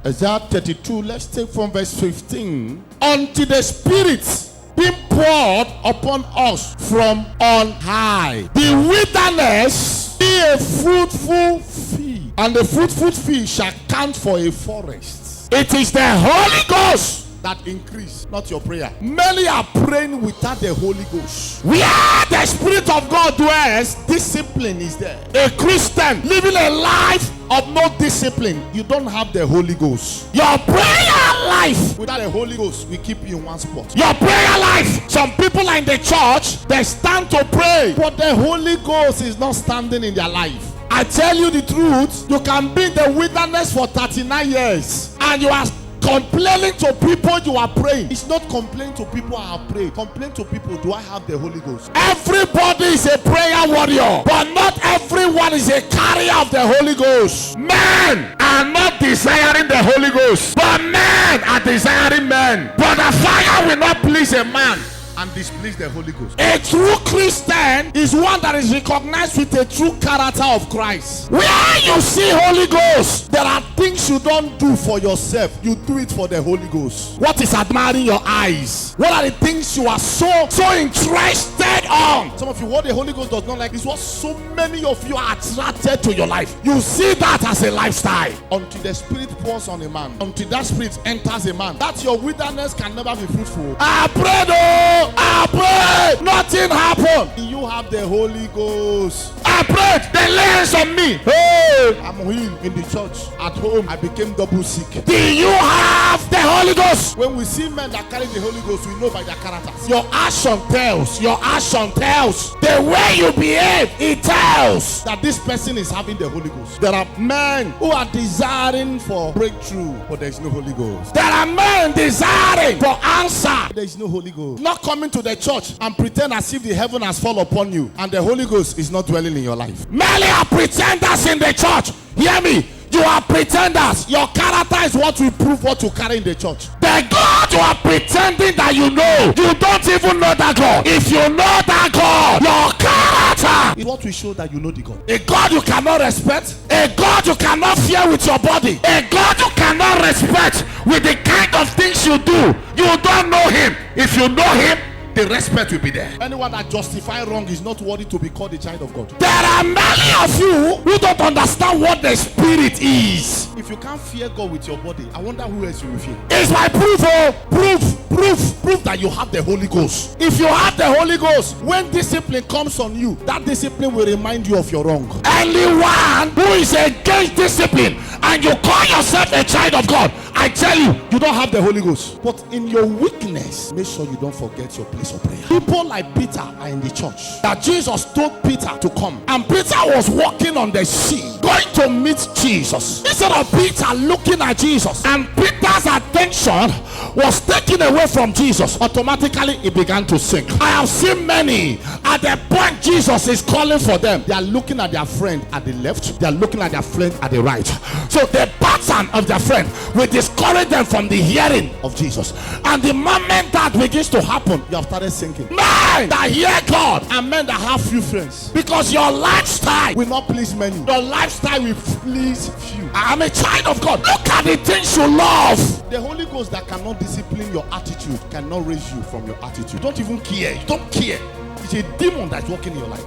Isaiah 32, let's take from verse 15. Until the Spirit being poured upon us from on high, the wilderness be a fruitful field, and the fruitful field shall count for a forest. It is the Holy Ghost that increase, not your prayer. Many are praying without the Holy Ghost. Where the Spirit of God dwells, discipline is there. A Christian living a life of no discipline, you don't have the Holy Ghost. Your prayer life without the Holy Ghost will keep you in one spot. Your prayer life, some people are in the church, they stand to pray, but the Holy Ghost is not standing in their life. I tell you the truth, you can be in the wilderness for 39 years and you are complaining to people you are praying. It's not complaining to people I have prayed. Complain to people, do I have the Holy Ghost? Everybody is a prayer warrior, but not everyone is a carrier of the Holy Ghost. Men are not desiring the Holy Ghost, but men are desiring men. But the fire will not please a man and displease the Holy Ghost. A true Christian is one that is recognized with a true character of Christ. Where you see Holy Ghost, there are things you don't do for yourself, you do it for the Holy Ghost. What is admiring your eyes? What are the things you are so interested on? Some of you, what the Holy Ghost does not like is what so many of you are attracted to your life. You see that as a lifestyle. Until the Spirit pours on a man, until that Spirit enters a man, that your wilderness can never be fruitful. I pray though, I pray, nothing happened. You have the Holy Ghost. I prayed, they lay hands on me. Hey, I'm healed in the church. At home, I became double sick. Do you have the Holy Ghost? When we see men that carry the Holy Ghost, we know by their characters. Your action tells. Your action tells. The way you behave, it tells that this person is having the Holy Ghost. There are men who are desiring for breakthrough, but there is no Holy Ghost. There are men desiring for answer. There is no Holy Ghost. Not coming to the church and pretend as if the heaven has fallen upon you and the Holy Ghost is not dwelling in your life. Many are pretenders in the church. Hear me. You are pretenders. Your character is what will prove what you carry in the church. The God you are pretending that you know, you don't even know that God. If you know that God, your character is what will show that you know the God. A God you cannot respect, a God you cannot fear with your body, a God you cannot respect with the kind of things you do. You don't know him. If you know him, the respect will be there. Anyone that justifies wrong is not worthy to be called a child of God. There are many of you who don't understand what the Spirit is. If you can't fear God with your body, I wonder who else you will fear. It's my proof, proof that you have the Holy Ghost. If you have the Holy Ghost, when discipline comes on you, that discipline will remind you of your wrong. Anyone who is against discipline and you call yourself a child of God, I tell you, you don't have the Holy Ghost. But in your weakness, make sure you don't forget your place of prayer. People like Peter are in the church. That Jesus told Peter to come. And Peter was walking on the sea, going to meet Jesus. Instead of Peter looking at Jesus, and Peter's attention was taken away from Jesus, automatically he began to sink. I have seen many, at the point Jesus is calling for them, they are looking at their friend at the left, they are looking at their friend at the right. So the pattern of their friend will discourage them from the hearing of Jesus. And the moment that begins to happen, you have started sinking. Men that hear God and men that have few friends. Because your lifestyle will not please many. Your lifestyle will please few. I am a child of God. Look at the things you love. The Holy Ghost that cannot discipline your attitude cannot raise you from your attitude. You don't even care. You don't care. It's a demon that's working in your life.